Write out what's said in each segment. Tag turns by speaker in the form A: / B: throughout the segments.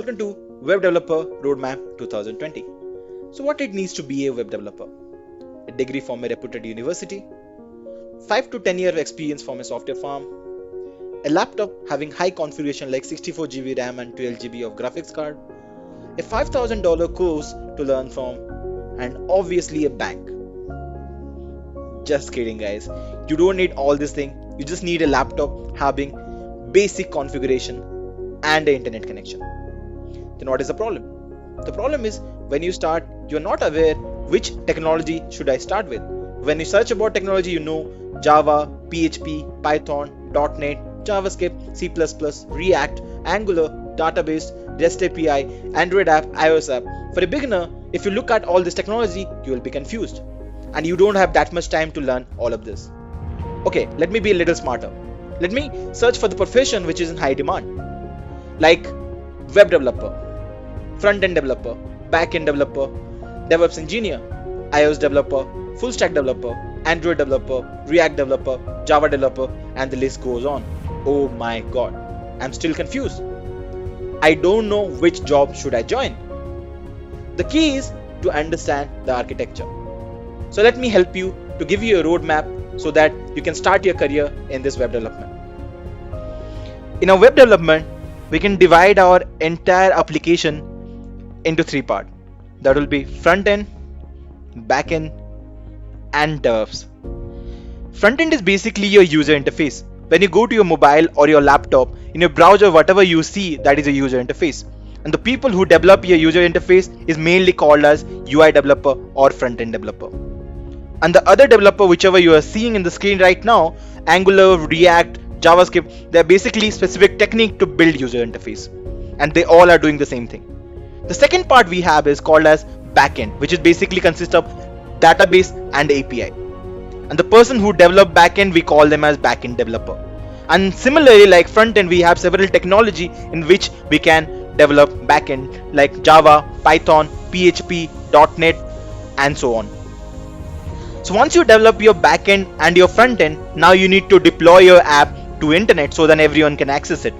A: Welcome to Web Developer Roadmap 2020. So what it needs to be a web developer? A degree from a reputed university, 5 to 10 year of experience from a software firm, a laptop having high configuration like 64 GB RAM and 12 GB of graphics card, a $5,000 course to learn from, and obviously a bank. Just kidding guys, you don't need all this thing, you just need a laptop having basic configuration and an internet connection. Then what is the problem? The problem is when you start, you're not aware which technology should I start with. When you search about technology, you know Java, PHP, Python, .NET, JavaScript, C++, React, Angular, database, REST API, Android app, iOS app. For a beginner, if you look at all this technology, you will be confused. And you don't have that much time to learn all of this. Okay, let me be a little smarter. Let me search for the profession which is in high demand. Like web developer, front-end developer, back-end developer, DevOps engineer, iOS developer, full stack developer, Android developer, React developer, Java developer, and the list goes on. Oh my god, I'm still confused. I don't know which job should I join. The key is to understand the architecture. So let me help you to give you a roadmap so that you can start your career in this web development. In our web development, we can divide our entire application into three parts. That will be front end, back end, and DevOps. Front end is basically your user interface. When you go to your mobile or your laptop, in your browser, whatever you see, that is a user interface. And the people who develop your user interface is mainly called as UI developer or front end developer. And the other developer, whichever you are seeing in the screen right now, Angular, React, JavaScript, they are basically specific technique to build user interface. And they all are doing the same thing. The second part we have is called as backend, which is basically consists of database and API. And the person who develop backend, we call them as backend developer. And similarly, like frontend, we have several technology in which we can develop backend like Java, Python, PHP, .NET, and so on. So once you develop your backend and your frontend, now you need to deploy your app to internet so that everyone can access it.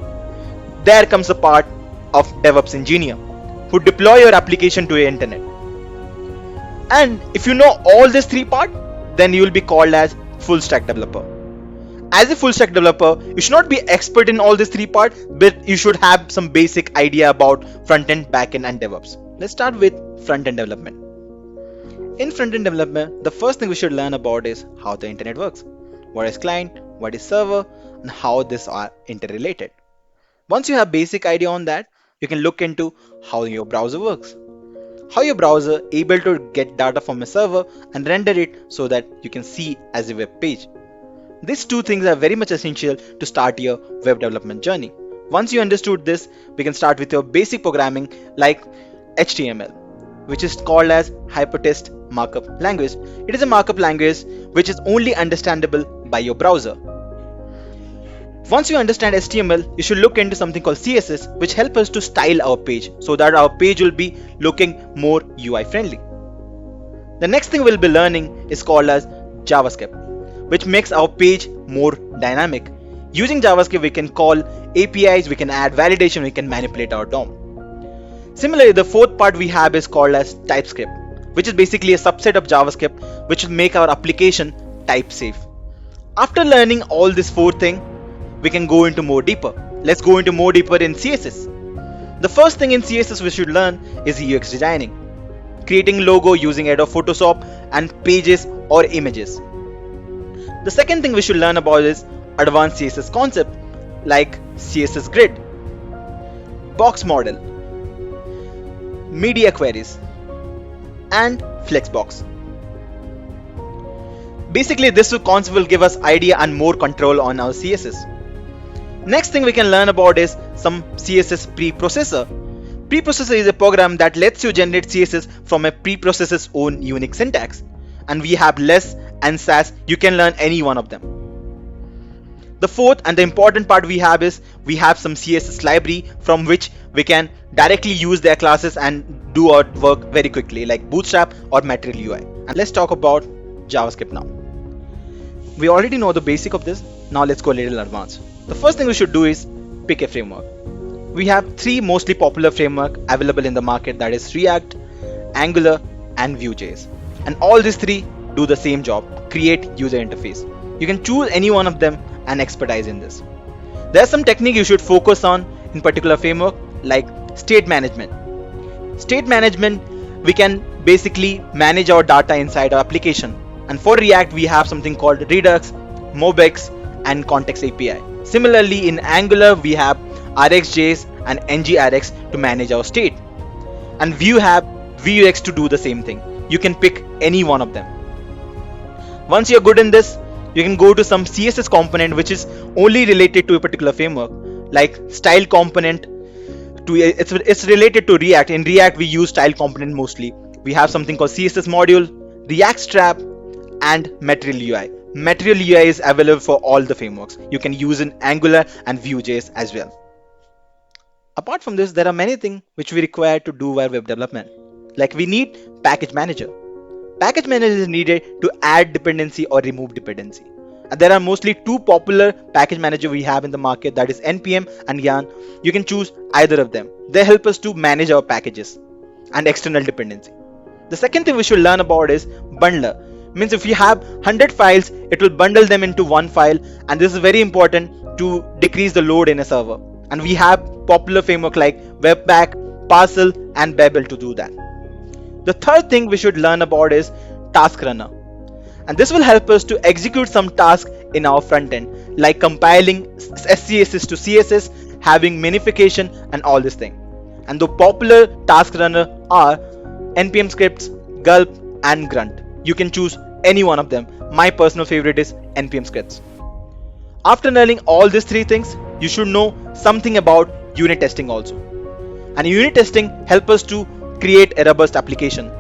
A: There comes the part of DevOps engineer who deploy your application to your internet. And if you know all these three parts, then you will be called as full stack developer. As a full stack developer, you should not be expert in all these three parts, but you should have some basic idea about front end, back end, and DevOps. Let's start with front end development. In front end development, the first thing we should learn about is how the internet works. What is client, what is server, and how these are interrelated. Once you have basic idea on that, you can look into how your browser works. How your browser able to get data from a server and render it so that you can see as a web page. These two things are very much essential to start your web development journey. Once you understood this, we can start with your basic programming like HTML, which is called as Hypertext Markup Language. It is a markup language which is only understandable by your browser. Once you understand HTML, you should look into something called CSS, which helps us to style our page so that our page will be looking more UI friendly. The next thing we'll be learning is called as JavaScript, which makes our page more dynamic. Using JavaScript, we can call APIs, we can add validation, we can manipulate our DOM. Similarly, the fourth part we have is called as TypeScript, which is basically a subset of JavaScript, which will make our application type safe. After learning all these four things, we can go into more deeper. Let's go into more deeper in CSS. The first thing in CSS we should learn is UX designing, creating logo using Adobe Photoshop and pages or images. The second thing we should learn about is advanced CSS concept like CSS grid, box model, media queries, and flexbox. Basically, this concept will give us idea and more control on our CSS. Next thing we can learn about is some CSS preprocessor. Preprocessor is a program that lets you generate CSS from a preprocessor's own unique syntax. And we have Less and Sass, you can learn any one of them. The fourth and the important part we have is we have some CSS library from which we can directly use their classes and do our work very quickly like Bootstrap or Material UI. And let's talk about JavaScript now. We already know the basic of this. Now let's go a little advanced. The first thing we should do is pick a framework. We have three mostly popular framework available in the market, that is React, Angular and Vue.js. And all these three do the same job, create user interface. You can choose any one of them and expertise in this. There are some technique you should focus on in particular framework like state management. State management, we can basically manage our data inside our application. And for React, we have something called Redux, Mobex, and Context API. Similarly, in Angular, we have RxJS and NGRX to manage our state. And Vue have Vuex to do the same thing. You can pick any one of them. Once you're good in this, you can go to some CSS component which is only related to a particular framework, like style component. It's related to React. In React, we use style component mostly. We have something called CSS module, React Strap, and Material UI. Material UI is available for all the frameworks. You can use in Angular and Vue.js as well. Apart from this, there are many things which we require to do our web development. Like we need package manager. Package manager is needed to add dependency or remove dependency. And there are mostly two popular package manager we have in the market, that is NPM and Yarn. You can choose either of them. They help us to manage our packages and external dependency. The second thing we should learn about is bundler. Means if you have 100 files, it will bundle them into one file, and this is very important to decrease the load in a server. And we have popular framework like Webpack, Parcel and Babel to do that. The third thing we should learn about is task runner. And this will help us to execute some tasks in our front end, like compiling SCSS to CSS, having minification and all this thing. And the popular task runner are npm scripts, gulp and grunt. You can choose any one of them. My personal favorite is npm scripts. After learning all these three things, you should know something about unit testing also. And unit testing helps us to create a robust application.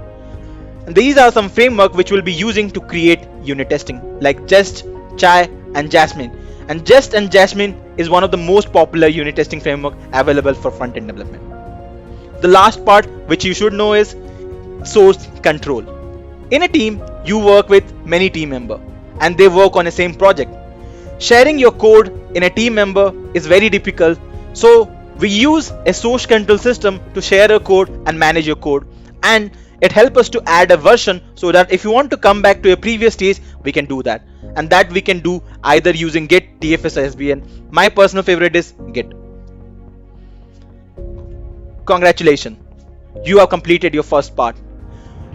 A: And these are some framework which we'll be using to create unit testing, like Jest, Chai and Jasmine. And Jest and Jasmine is one of the most popular unit testing framework available for front-end development. The last part which you should know is source control. In a team, you work with many team members and they work on the same project. Sharing your code in a team member is very difficult, so we use a source control system to share your code and manage your code, and it helps us to add a version so that if you want to come back to a previous stage, we can do that. And that we can do either using Git, TFS or SVN. My personal favorite is Git. Congratulations, you have completed your first part.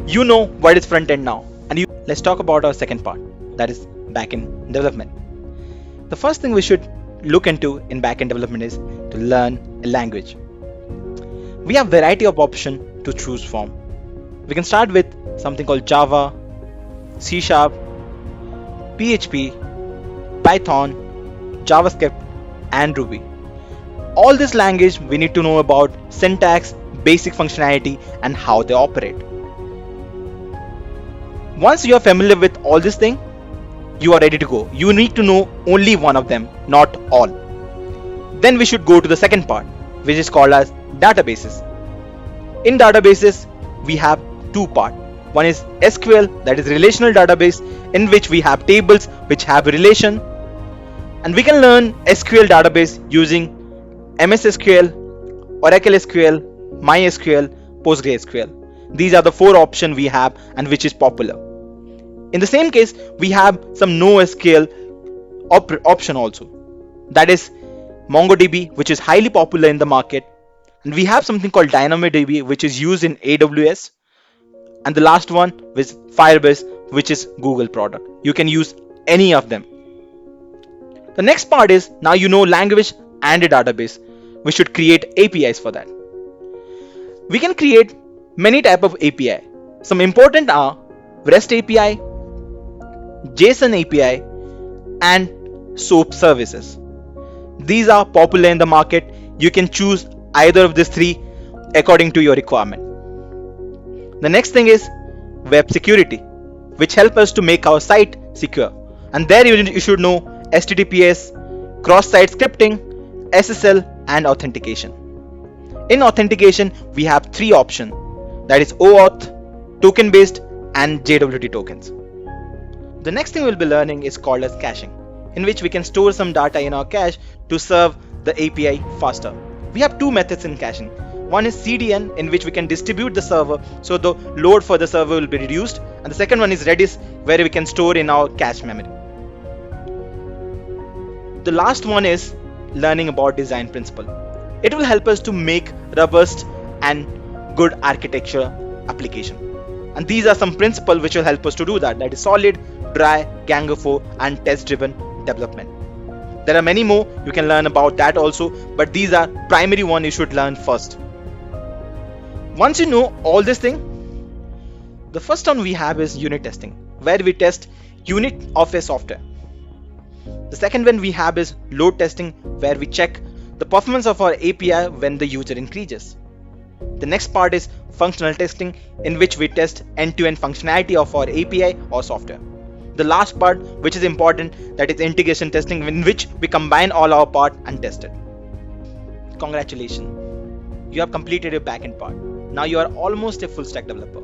A: You know what is front end now, and let's talk about our second part, that is backend development. The first thing we should look into in backend development is to learn a language. We have variety of options to choose from. We can start with something called Java, C#, PHP, Python, JavaScript and Ruby. All this language we need to know about syntax, basic functionality and how they operate. Once you are familiar with all these things, you are ready to go. You need to know only one of them, not all. Then we should go to the second part, which is called as databases. In databases, we have two parts. One is SQL, that is relational database, in which we have tables which have a relation. And we can learn SQL database using MS SQL, Oracle SQL, MySQL, PostgreSQL. These are the four options we have and which is popular. In the same case, we have some NoSQL option also. That is MongoDB, which is highly popular in the market. And we have something called DynamoDB, which is used in AWS. And the last one is Firebase, which is Google product. You can use any of them. The next part is, now you know language and a database. We should create APIs for that. We can create many type of API. Some important are REST API, JSON API and SOAP services. These are popular in the market. You can choose either of these three according to your requirement. The next thing is web security, which help us to make our site secure. And there you should know HTTPS, cross-site scripting, SSL and authentication. In authentication, we have three options, that is OAuth, token based and JWT tokens. The next thing we'll be learning is called as caching, in which we can store some data in our cache to serve the API faster. We have two methods in caching. One is CDN, in which we can distribute the server so the load for the server will be reduced, and the second one is Redis, where we can store in our cache memory. The last one is learning about design principle. It will help us to make robust and good architecture application. And these are some principles which will help us to do that. That is solid, dry, Django 4 and test driven development. There are many more, you can learn about that also, but these are primary one you should learn first. Once you know all this thing, the first one we have is unit testing, where we test unit of a software. The second one we have is load testing, where we check the performance of our API when the user increases. The next part is functional testing, in which we test end-to-end functionality of our API or software. The last part, which is important, that is integration testing, in which we combine all our part and test it. Congratulations, you have completed your backend part. Now you are almost a full stack developer.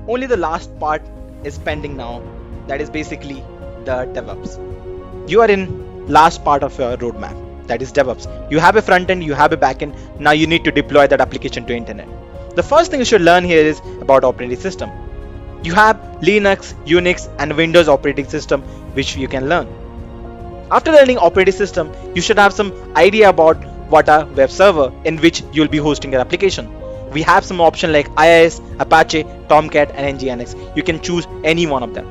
A: Only the last part is pending now, that is basically the DevOps. You are in last part of your roadmap, that is DevOps. You have a front end, you have a back end, now you need to deploy that application to internet. The first thing you should learn here is about operating system. You have Linux, Unix and Windows operating system which you can learn. After learning operating system, you should have some idea about what are web server in which you will be hosting your application. We have some options like IIS, Apache, Tomcat and Nginx. You can choose any one of them.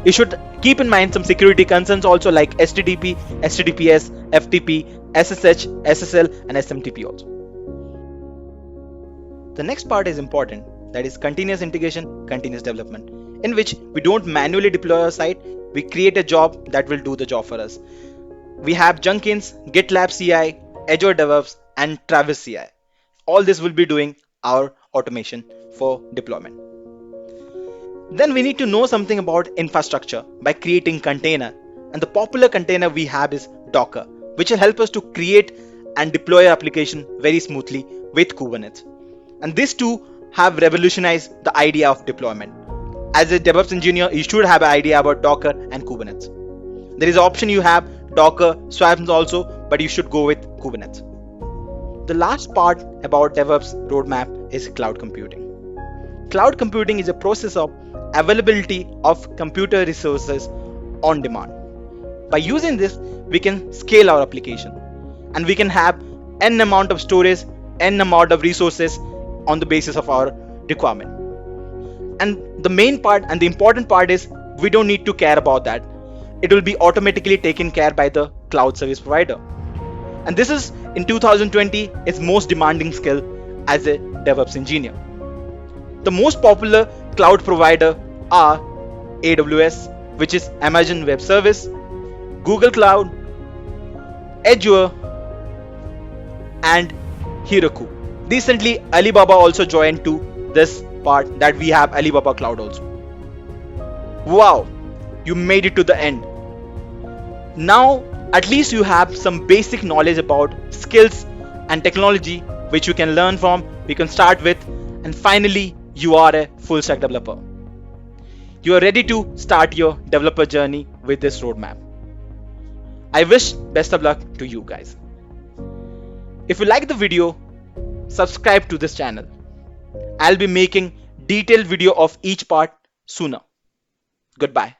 A: You should keep in mind some security concerns also, like HTTP, HTTPS, FTP, SSH, SSL and SMTP also. The next part is important, that is continuous integration, continuous development, in which we don't manually deploy our site, we create a job that will do the job for us. We have Jenkins, GitLab CI, Azure DevOps and Travis CI. All this will be doing our automation for deployment. Then we need to know something about infrastructure by creating container, and the popular container we have is Docker, which will help us to create and deploy our application very smoothly with Kubernetes. And these two have revolutionized the idea of deployment. As a DevOps engineer, you should have an idea about Docker and Kubernetes. There is an option you have Docker, Swarms also, but you should go with Kubernetes. The last part about DevOps roadmap is cloud computing. Cloud computing is a process of availability of computer resources on demand. By using this, we can scale our application and we can have n amount of storage, n amount of resources on the basis of our requirement. And the main part and the important part is we don't need to care about that. It will be automatically taken care by the cloud service provider. And this is in 2020 its most demanding skill as a DevOps engineer. The most popular cloud provider are AWS, which is Amazon Web Service, Google Cloud, Azure and Heroku. Recently Alibaba also joined to this part, that we have Alibaba Cloud also. Wow, you made it to the end. Now at least you have some basic knowledge about skills and technology which you can learn from, you can start with, and finally you are a full stack developer. You are ready to start your developer journey with this roadmap. I wish best of luck to you guys. If you like the video, subscribe to this channel. I'll be making detailed video of each part sooner. Goodbye.